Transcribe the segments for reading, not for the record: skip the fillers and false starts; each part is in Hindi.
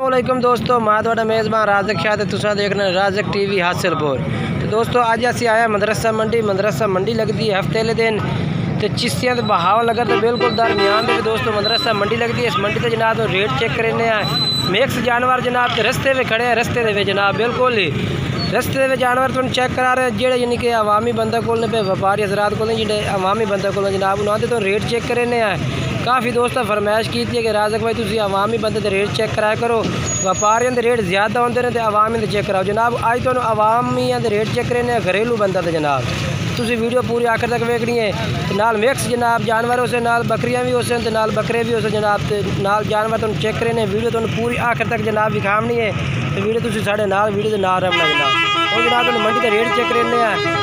अस्सलामुअलैकुम दोस्तों, मैं थोड़ा मेज़बान राज़क शाह तुसा देखना राज़क टीवी हासिलपुर। तो दोस्तों अज असी आए मदरसा मंडी लगती है हफ्ते दिन तो चिश्तियां तो बहाव लगा तो बिल्कुल दरमियान में दोस्तों मदरसा मंडी लगती है। इस मंडी से जनाब रेट चेक करने मिक्स जानवर जनाब तो रस्ते में खड़े हैं। रस्ते में जनाब बिल्कुल ही रस्ते में जानवर तुम चेक करा रहे हैं जेडे यानी कि अवामी बंदा को व्यापारी हजरात को जे अवामी बंदा को जनाब उन्होंने तो रेट चेक करने काफ़ी दोस्तों फरमाइश की थी कि राज़क भाई तुम अवामी बंदे तो रेट चेक कराया करो, व्यापारियों के रेट ज़्यादा होंगे ने तो अवामी तो चेक कराओ। जनाब अज तो अवामियों के रेट चेक करने घरेलू बंदा तो जनाब तुम वीडियो पूरी आखिर तक वेखनी है। नाल मिक्स जनाब जानवर उसे नाल बकरियां भी उसे तो नाल बकरे भी उसे जनाब नाल जानवर तुम चेक करने वीडियो तुम पूरी आखिर तक जनाब दिखावनी है। तो वीडियो तुम साढ़े नाल वीडियो के नाल रखना जनाब। और जनाब तुम मंडी का रेट चेक करने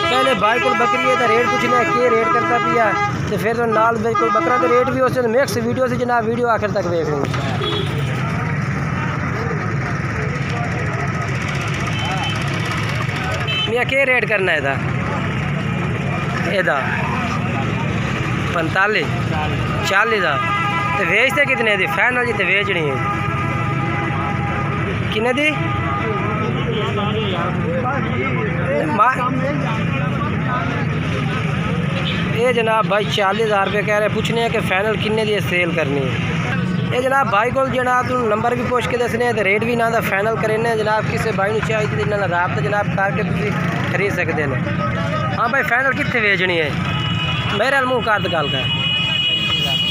पहले भाई को बकरी है तो रेट पूछने कि रेट करता पिया तो फिर तो नाल बिल्कुल बकरा के रेट भी उसे मिक्स वीडियो से जनाब वीडियो आखिर तक वेख लेंगे। मियाँ क्या रेट करना है था एदा 45 40 का तो वेचते कितने दी फाइनल जी तो वेचनी है किन्ने दी ये जनाब भाई 40,000 रुपये कह रहे पूछने हैं कि फाइनल किन्ने दी सेल करनी है। ये जनाब भाई को जनाब तुम नंबर भी पूछ के दसने तो रेट भी ना दा फाइनल करने जनाब किसी भाई को चाहिए तो इन्होंने राबता जनाब करके तुम खरीद सकते हैं। हाँ भाई फाइनल कितने बेचनी है मेरे मुँह कर गल कर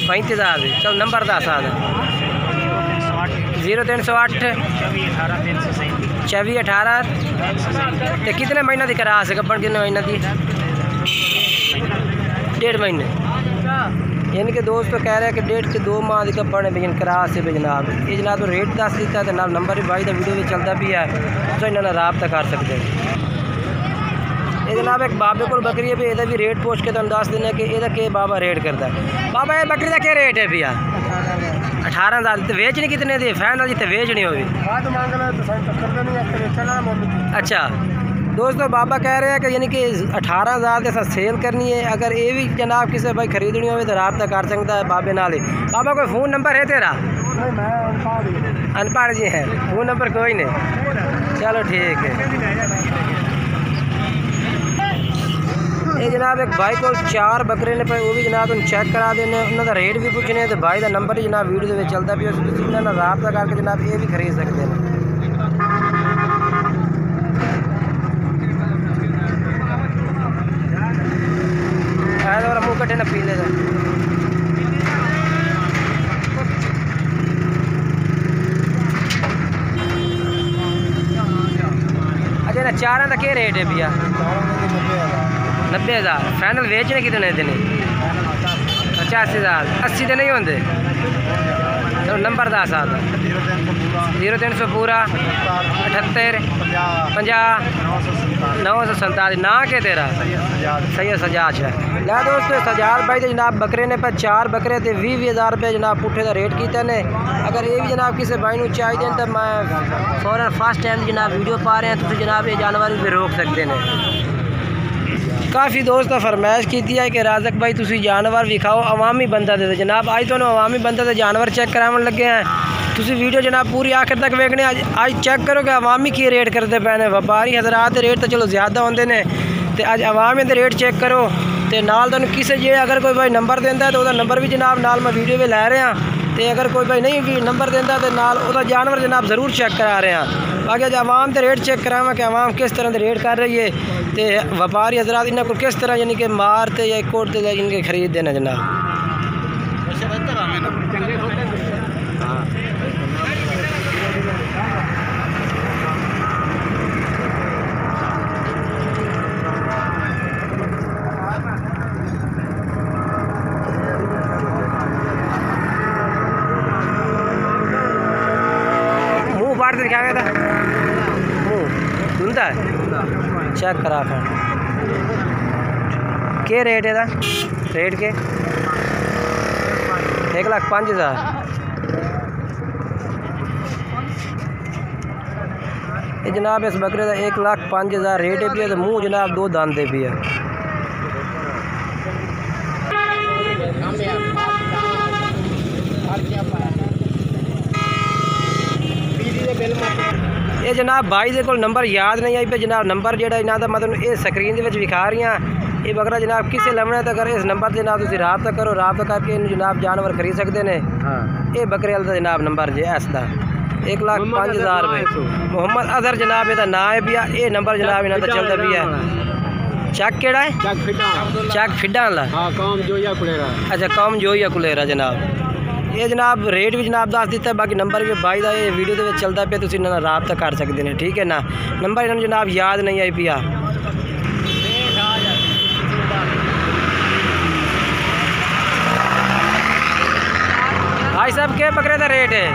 35,000 चल नंबर दस आ 0308 24 18 तो कितने महीना की करा सके कितने महीना की 1.5 महीने यानी कि दोस्तों कह रहे हैं कि 1.5 से 2 माह की कपड़ है करा से भी जनाब ये जनाब तो रेट दस दिता तो नंबर भी भाई का वीडियो भी चलता भी है तो इन्होंने राबता कर सकते हैं। ये जनाब एक बाबे को बकरी है भी यदा भी रेट पूछ के तो दस देना कि यदा के बाबा रेट करता है। बाबा ये बकरी का क्या रेट है भैया 18,000 तो वेचनी कितने दी फाइनल जी तो वेचनी होगी। अच्छा दोस्तों बाबा कह रहे हैं कि यानी कि 18,000 के साथ सेल करनी है। अगर ये भी जनाब किसी भाई खरीदनी हो तो राब्ता कर सकता है बाबे नाल। बाबा कोई फ़ोन नंबर है तेरा अनपढ़ जी है फ़ोन नंबर कोई नहीं चलो ठीक है। ये जनाब एक भाई को 4 बकरे ने पे वो भी जनाब तुम चेक करा देने उन्होंने रेट भी पूछने तो भाई का नंबर ही जनाब वीडियो में चलता भी उन्होंने राबता करके जनाब ये भी खरीद सकते हैं। मुँह कटे ना पी ले अच्छा ना 4 का क्या रेट है भैया 90,000 फाइनल बेचने कितने दिन 85,000 80 तो नहीं होंगे तो नंबर दस आता 0300 पूरा 78 50 947 ना के तेरा सही सजाज है ला दोस्तों सजाद भाई तो जनाब बकरे ने पर 4 बकरे थे 20,000 रुपये जनाब पुट्ठे का रेट किया ने। अगर ये भी जनाब किसी भाई को चाहिए तो मैं फौरन फर्स्ट टाइम जनाब वीडियो पा रहे हैं तो जनाब ये जानवर भी रोक सकते हैं। काफ़ी दोस्त फरमाइश की है कि राज़क भाई तुम जानवर विखाओ अवामी बंदा दे जनाब अज तो अवामी बंदा तो जानवर चेक करावन लगे हैं। तुम वीडियो जनाब पूरी आखिर तक वेखने अज चेक करो कि अवामी की रेट करते पे ने व्यापारी हजरात रेट तो चलो ज़्यादा होंगे ने तो अज अवामी के रेट चेक करो तो नाल तुम किसी जे अगर कोई भाई नंबर देंदा तो नंबर भी जनाब नाल मैं वीडियो में लै रहा तो अगर कोई भाई नहीं भी नंबर देंदा तो नाल जानवर जनाब ज़रूर चेक करा रहे हैं। बाकी अज आवाम तो रेट चेक करावा कि आवाम किस तरह के रेट कर रही है तो व्यापारी हजरात इन्होंने को किस तरह यानी कि मारते या कोट इनके खरीद देना जनाब। मुँह फाड़ के दिखाएगा था मुँह धुंधा है चेक करा कर क्या रेट है रेट के 1,05,000 ये जनाब इस बकरे का 1,05,000 रेट है भी है तो मुँह जनाब 2 दांदे भी है। ये जनाब भाई दे कोल नंबर याद नहीं आई पे जनाब नंबर जेड़ा इन्हां दा मतलब ये स्क्रीन दे विच विखा रही हैं। ये बकरा जनाब किसे लमने तक अगर इस नंबर से जनाब तुसीं राबता करो, राबता करके इन्हूं जनाब जानवर खरीद सकते हैं। हाँ ये बकरे वाला जनाब नंबर जे इस दा 1,05,000 रुपये। मोहम्मद अजहर जनाब इहदा नाम है पिया। ये नंबर जनाब इन्हां दा चलदा पिया। चक केड़ा है? चक फिडा वाला। हाँ कौम जोइया कुलेरा। अच्छा कौम जोइया कुलेरा जनाब। ये जनाब रेट भी जनाब दस दिता है, बाकी नंबर भी भाई का ये वीडियो के चलता पे तुसीं इन्हां नाल राबता कर सकते हैं। ठीक है ना, नंबर इन्होंने जनाब याद नहीं आई पिया। भाई साहब के बकरे का रेट है?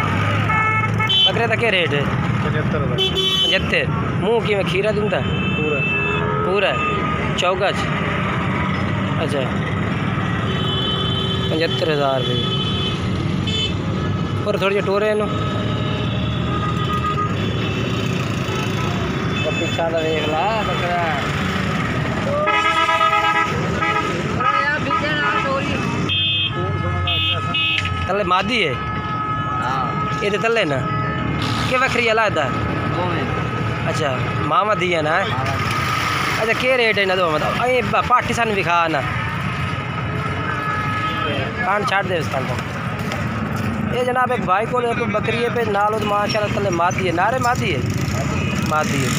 बकरे का क्या रेट है? 75। मुँह कि खीरा दिंदा पूरा पूरा चौगच। अच्छा 75,000 रुपये और थोड़ी टोरे इन पिछा का देख ला बकरा। तले मादी है। ये तो तले ना के बकरी अलग। अच्छा मामा दी है ना। अच्छा के रेट है ना दो मतलब अं पाठी सन विखा ना कान छाड़ दे उस कान। ये जनाब एक भाई को बकरी है पे नाल माशाल्लाह तले मादी है। नारे मादी है मादी है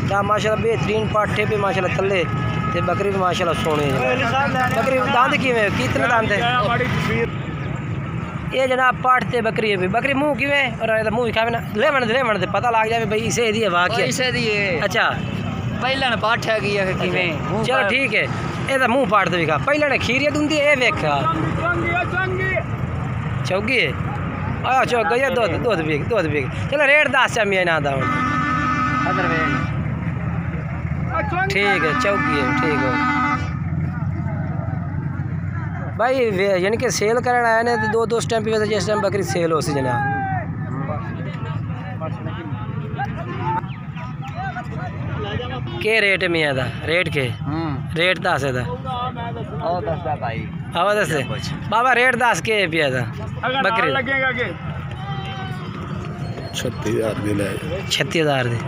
क्या माशाल्लाह बेहतरीन पाठे पे माशाल्लाह तले ते बकरी भी माशाल्लाह सोने है। बकरी दांत किवें कितने दांत है? ये जनाब पाठ ते बकरी है। बकरी मुँह किवें और मुँह खावे ना ले दे पता लग जाए भाई इसे दी है वाकई इसे दी है। अच्छा पहले ने पाठ है कि किवें? चलो ठीक है ये तो मुँह पाठ दिखा पहले ने खीरिया दूंदी है। ये वेखा चौगी है आ चौक गई दूध बीग चलो रेट 10 चमिया इन्हां दा ठीक है चौकी है ठीक है भाई यानी कि सेल करने आए ने तो दो टाइम पे जिस टाइम बकरी सेल हो सी जनाब। के रेट मियाँ दा रेट के रेट दस है दस बाबा रेट दस के पिया था बकरी लगेगा के 36,000 दी।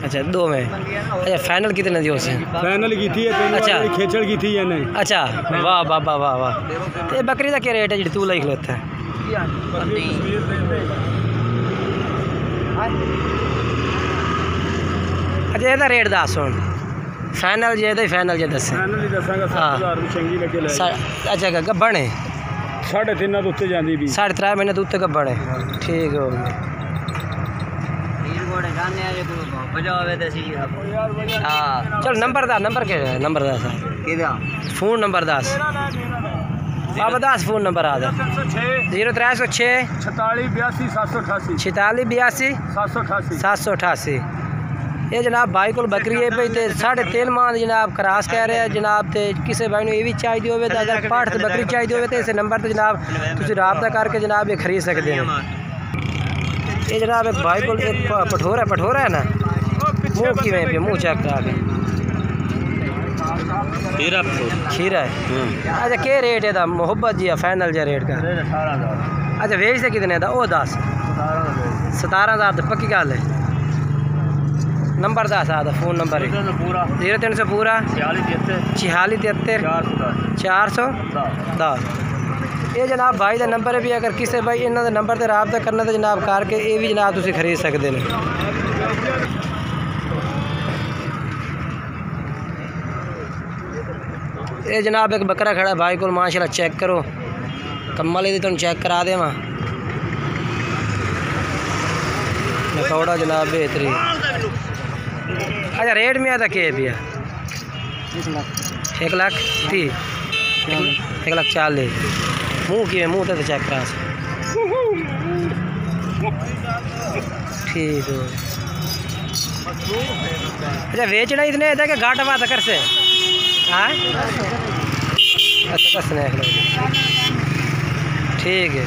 अच्छा दो में। अच्छा फाइनल कितने दी उसे? फाइनल की थी। अच्छा खेचड़ की थी या नहीं? अच्छा वाह बाबा वाह वाह। तो बकरी का क्या रेट है जी तू लाई खलोता है? अच्छा ਇਹਦਾ रेट दस ਹੁਣ फाइनल जे ਦਾ फाइनल जे दस फाइनल ही दसांगा 7,000 ਦੀ ਚੰਗੀ ਲੱਗੇ ਲੈ। अच्छा ਗੱਬਣ ਹੈ 3.5 ਤੋਂ ਉੱਤੇ ਜਾਂਦੀ ਵੀ 3.5 ਮਹੀਨੇ ਤੋਂ ਉੱਤੇ ਗੱਬਣ ਹੈ। ਠੀਕ ਹੋ ਗਿਆ हीर जाने आ जो बजावे ते सी हां चल नंबर दा नंबर के नंबर दा केदा फोन नंबर 10 बाबा 10 फोन नंबर आ 0306 46 82 788 ये जनाब भाई को बकरी है भाई 3.5 माह जनाब क्रॉस कह रहे हैं जनाब। तो किसी भाई ने ये भी चाहिए हो तो अगर पाठ तो बकरी चाहिए हो तो इस नंबर पर जनाब तुम रबता करके जनाब ये खरीद सकते हैं। ये जनाब एक भाई को एक पठोरा है ना मुँह की वहीं पे मुँह चेक करा के खीरा है। अच्छा क्या रेट है मोहब्बत जी फाइनल जो रेट का? अच्छा वेच से कितने का? वो 10 17,000 तो पक्की गल है। नंबर 10 आता फोन नंबर 0300 पूरा 46 73 410। ये जनाब भाई का नंबर है भी अगर किसी भाई इन्होंने नंबर से रबता करना तो जनाब करके ये भी जनाब तुम खरीद सकते हैं। ये जनाब एक बकरा खड़ा भाई को माशाल्लाह चेक करो कम्मल ये तुम चेक करा देव नकौड़ा जनाब बेहतरीन। अच्छा रेट में आता के भैया? 1,30,000 1,40,000 मुँह की मुँह तो चेक करा ठीक हो। अच्छा बेचना इतने था कि घाटा बात कर से हाँ अच्छा कसने ठीक है।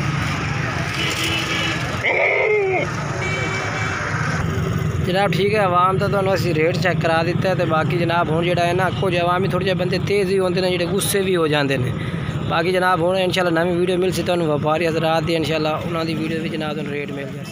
जनाब ठीक है आवाम तो असी रेट चेक करा दिता है तो बाकी जनाब हूँ जो है ना कुछ आवाम भी थोड़े जे बंदे तेज़ भी होंगे ने जो गुस्से भी हो जाते हैं। बाकी जनाब हूँ इंशाल्लाह नवी वीडियो मिल सी तुहानू व्यापारी हज़रात दी इंशाल्लाह उन्होंने वीडियो भी जनाब रेट मिल जाए।